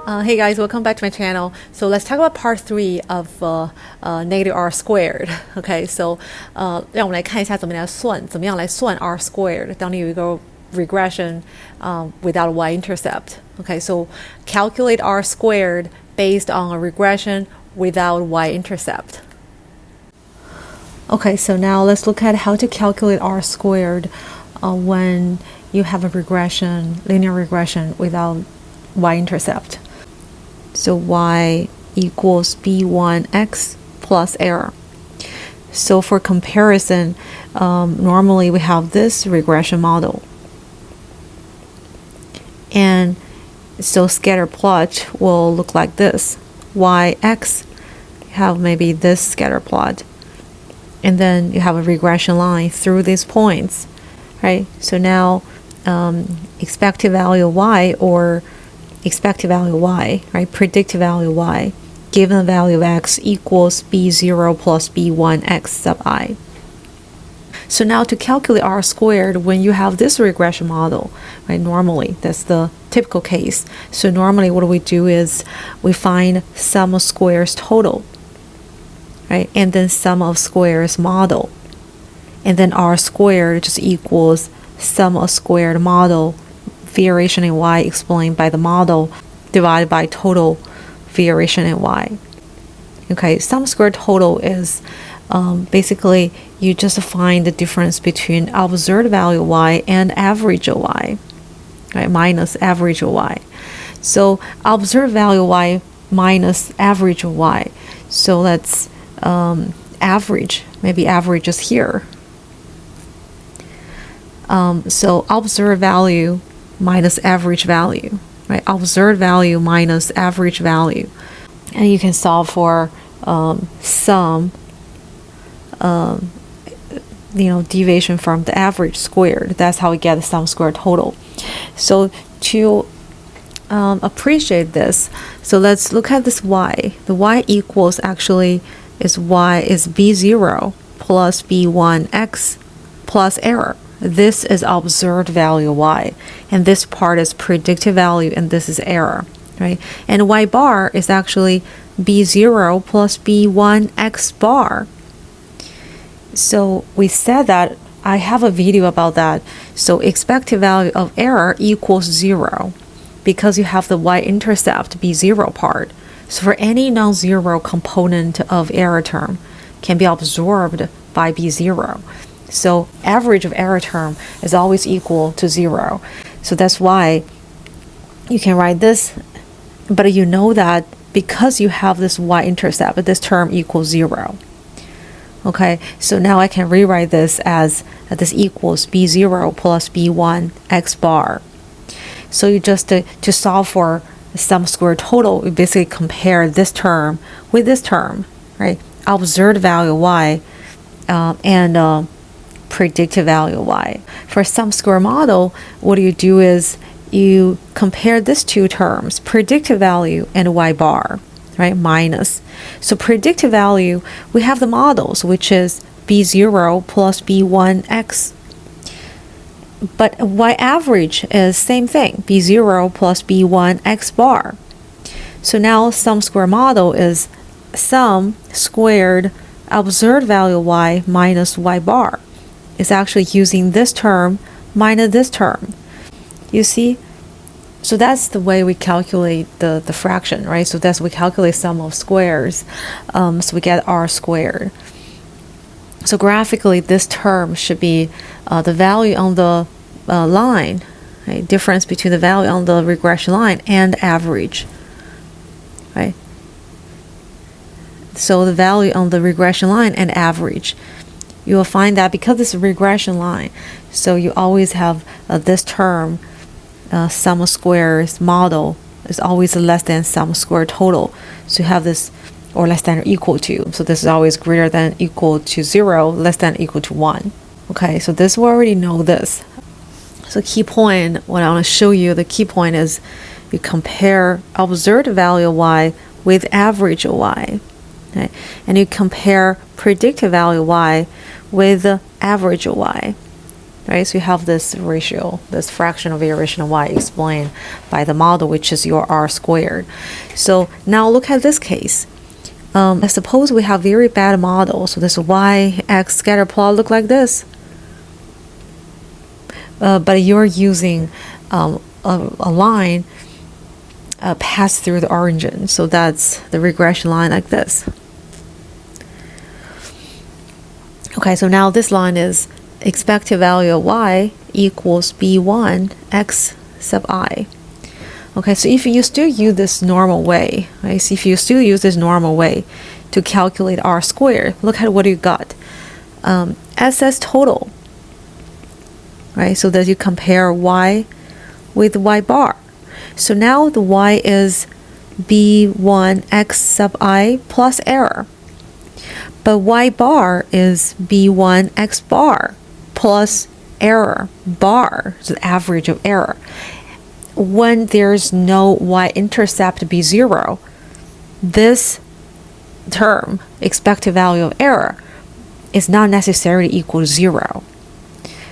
Hey guys, welcome back to my channel. So let's talk about part 3 of negative r squared. Okay, so 让我们来看一下怎么样来算 r squared 当你有一个 regression without a y-intercept. Okay, so calculate r squared based on a regression without y-intercept. Okay, so now let's look at how to calculate r squared when you have a linear regression without y-intercept. So y equals b1x plus error. So for comparison, normally we have this regression model. And so scatter plot will look like this. Yx, you have maybe this scatter plot. And then you have a regression line through these points, right? So now expected value y or expected value y, right? Predicted value y, given the value of x equals b0 plus b1x sub I. So now to calculate r squared when you have this regression model, right? Normally, that's the typical case. So normally what we do is we find sum of squares total, right? And then sum of squares model. And then r squared just equals sum of squared model variation in y explained by the model divided by total variation in y. Okay, sum squared total is basically you just find the difference between observed value y and average of y, right? Minus average of y. So observed value y minus average of y. So let's average, maybe average is here. So observed value minus average value, right? Observed value minus average value. And you can solve for some deviation from the average squared. That's how we get the sum squared total. So to appreciate this, so let's look at this y. The y equals actually is b0 plus b1x plus error. This is observed value y, and this part is predicted value, and this is error, right? And y bar is actually b0 plus b1x bar. So we said that I have a video about that. So expected value of error equals 0 because you have the y-intercept b0 part. So for any non-zero component of error term can be absorbed by b0. So average of error term is always equal to 0. So that's why you can write this, but you know that because you have this y-intercept, this term equals 0. Okay, so now I can rewrite this as this equals b0 plus b1 x bar. So you just to solve for sum squared total, we basically compare this term with this term, right? Observed value y and predicted value y. For sum square model, what you do is you compare these two terms, predicted value and y bar, right? Minus. So predicted value, we have the models, which is b0 plus b1x. But y average is same thing, b0 plus b1x bar. So now sum square model is sum squared observed value y minus y bar. Is actually using this term minus this term. You see? So that's the way we calculate the fraction, right? So that's we calculate sum of squares. So we get r squared. So graphically, this term should be the value on the line, right? Difference between the value on the regression line and average, right? So the value on the regression line and average. You will find that because it's a regression line, so you always have this term, sum of squares model is always less than sum square total. So you have this, or less than or equal to. So this is always greater than equal to 0, less than equal to 1. Okay, so this we already know this. So key point, what I want to show you, the key point is you compare observed value y with average y. Okay? And you compare predicted value y with the average y. right? So you have this ratio, this fractional variation of y explained by the model, which is your r squared. So now look at this case. I suppose we have very bad model. So this y-x scatter plot look like this. But you're using a line pass through the origin. So that's the regression line like this. Okay, so now this line is expected value of y equals b1 x sub I. Okay, so if you still use this normal way, right? So if you still use this normal way to calculate r squared, look at what you got. SS total, right? So that you compare y with y bar. So now the y is b1 x sub I plus error. But y bar is b1 x bar plus error bar, so the average of error. When there's no y-intercept b0, this term, expected value of error, is not necessarily equal to 0.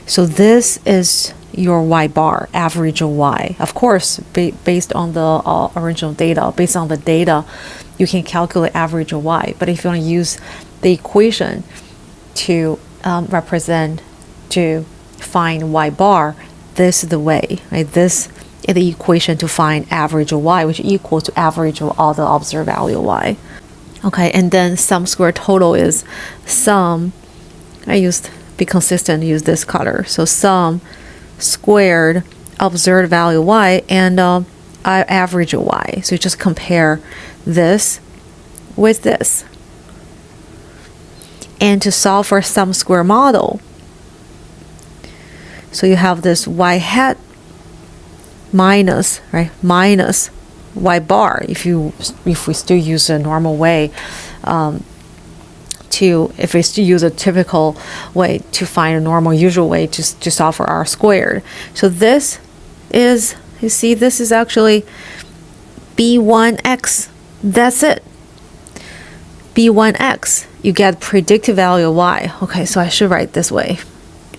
So this is your y bar, average of y. Of course, based on the original data, based on the data, you can calculate average of y. But if you want to use the equation to find y bar, this is the way, right? This is the equation to find average of y, which equals to average of all the observed value of y. Okay, and then sum squared total is sum, be consistent, use this color. So sum squared observed value y and average of y. So you just compare this with this. And to solve for sum square model, so you have this y hat minus, right, minus y bar. If we still use a normal way, if we still use a typical way to find a normal usual way to solve for r squared. So this is, you see, this is actually b1x. That's it. b1x. You get predicted value of y. Okay, so I should write this way.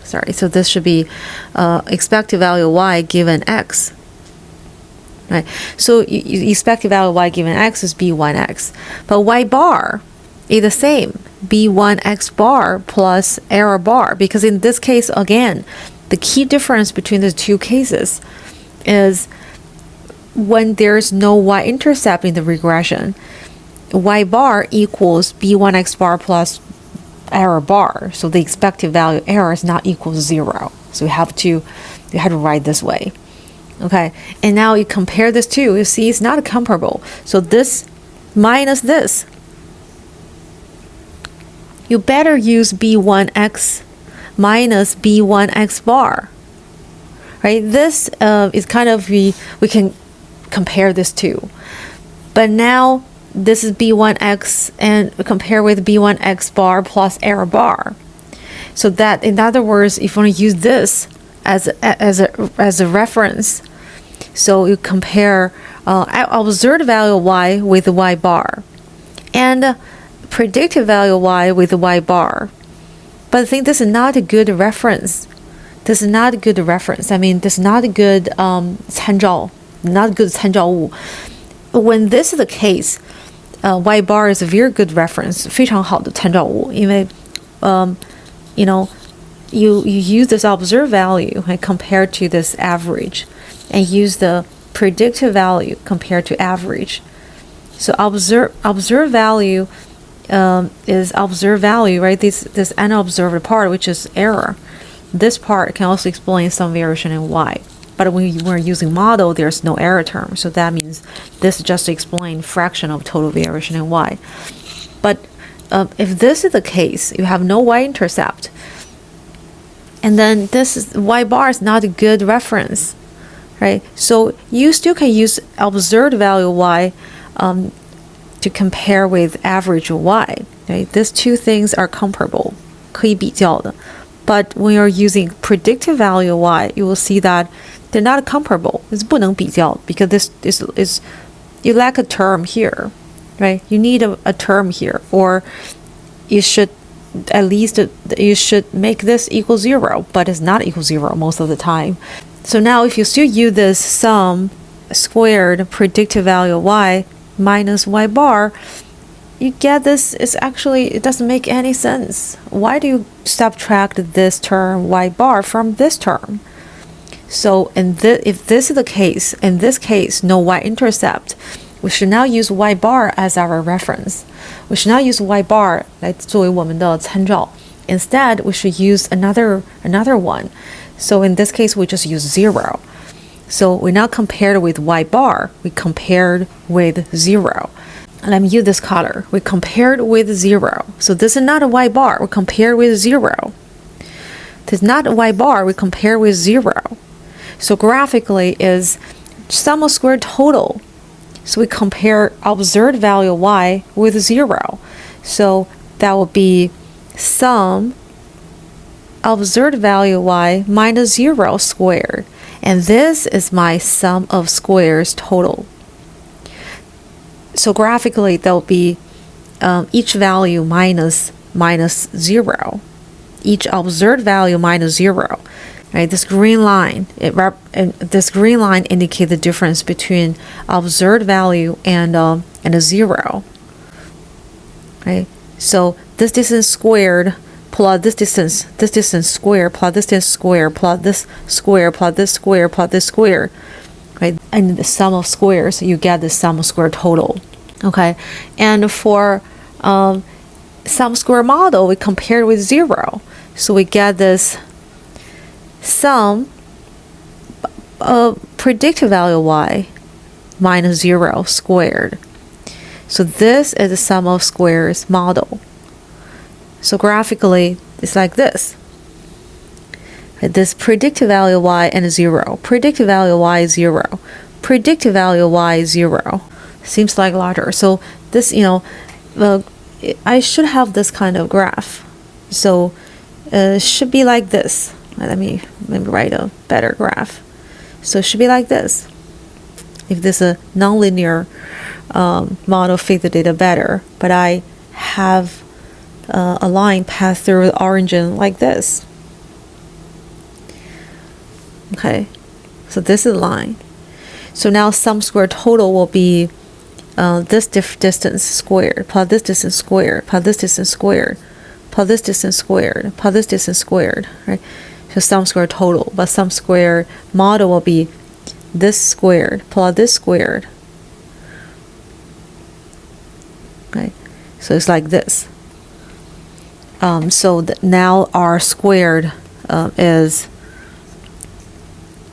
Sorry, so this should be expected value of y given x. Right, so expected value of y given x is b1x, but y bar is the same, b1x bar plus error bar, because in this case, again, the key difference between the two cases is when there's no y-intercept in the regression, y bar equals b1x bar plus error bar, so the expected value error is not equal to 0. So you have to write this way. Okay, and now you compare this to, you see it's not comparable. So this minus this. You better use b1x minus b1x bar. Right, this is kind of, we can compare this to. But now this is b1x and compare with b1x bar plus error bar. So that, in other words, if you want to use this as a reference, so you compare observed value of y with the y bar and predicted value of y with the y bar. But I think this is not a good reference. This is not a good reference. I mean, this is not a good 参照, not good 参照物. When this is the case, y bar is a very good reference, 非常好的参照物，因为 you use this observed value and compare to this average, and use the predicted value compared to average. So observed value is observed value, right? This unobserved part, which is error. This part can also explain some variation in y. But when you were using model, there's no error term. So that means this just explains fraction of total variation in y. But if this is the case, you have no y-intercept, and then y bar is not a good reference, right? So you still can use observed value y to compare with average y, right? These two things are comparable, 可以比较的. But when you're using predicted value y, you will see that they're not comparable. It's 不能比较 because this is you lack a term here, right? You need a term here, or you should at least you should make this equal 0, but it's not equal 0 most of the time. So now if you still use this sum squared predicted value of y minus y bar, you get this. It doesn't make any sense. Why do you subtract this term y bar from this term? So if this is the case, in this case, no y-intercept, we should now use y bar as our reference. We should not use y bar 来作为我们的参照. Instead, we should use another one. So in this case, we just use 0. So we now compared with y bar. We compared with 0. Let me use this color. We compared with 0. So this is not a y bar. We compared with 0. This is not a y bar. We compare with 0. So graphically is sum of squared total. So we compare observed value y with 0. So that will be sum observed value y minus 0 squared. And this is my sum of squares total. So graphically, that will be each value minus 0. Each observed value minus 0. Right, this green line, this green line indicates the difference between observed value and a 0. Right, so this distance squared plus this distance squared plus this distance squared plus this square plus this square plus this square. Right, and the sum of squares, you get the sum of square total. Okay, and for sum square model, we compared with 0, so we get this sum predicted value y minus 0 squared. So this is the sum of squares model. So graphically, it's like this. This predicted value y and 0. Predicted value y is 0. Predicted value y is 0. Seems like larger. So this, I should have this kind of graph. So it should be like this. Let me write a better graph. So it should be like this. If this is a nonlinear model, fit the data better. But I have a line pass through the origin like this. Okay, so this is a line. So now sum squared total will be this distance squared plus this distance squared plus this distance squared plus this distance squared plus this distance squared. Right. So sum squared total, but sum squared model will be this squared plus this squared. Okay, so it's like this. So now our squared is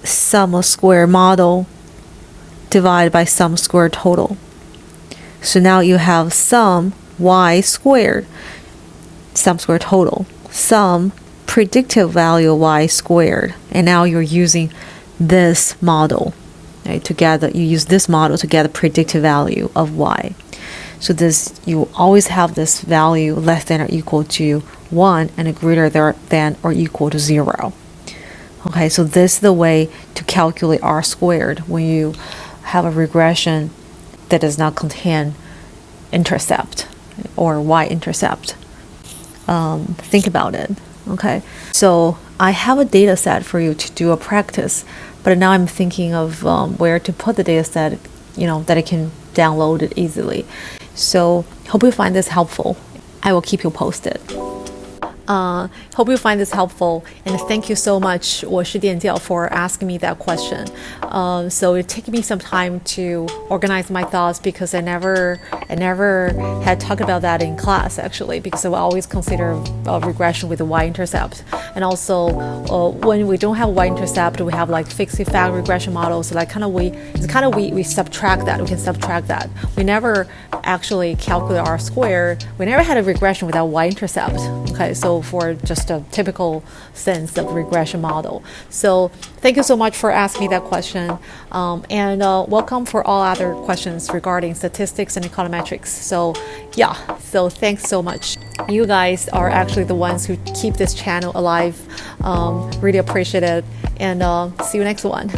sum of square model divided by sum square total. So now you have sum y squared, sum square total, sum predictive value y squared, and now you're using this model. Right? Together, you use this model to get a predictive value of y. So this, you always have this value less than or equal to 1 and greater than or equal to 0. Okay, so this is the way to calculate r squared when you have a regression that does not contain intercept or y-intercept. Think about it. Okay, so I have a data set for you to do a practice, but now I'm thinking of where to put the data set, that I can download it easily. So hope you find this helpful. I will keep you posted. Hope you find this helpful, and thank you so much, 我是电教, for asking me that question. So it took me some time to organize my thoughts because I never had talked about that in class actually, because I always consider regression with a y-intercept, and also when we don't have y-intercept, we have like fixed effect regression models. Like we subtract that. We can subtract that. We never actually calculate r squared. We never had a regression without y-intercept. Okay, so for just a typical sense of regression model. So thank you so much for asking me that question, and welcome for all other questions regarding statistics and econometrics. So yeah, so thanks so much. You guys are actually the ones who keep this channel alive. Really appreciate it, and see you next one.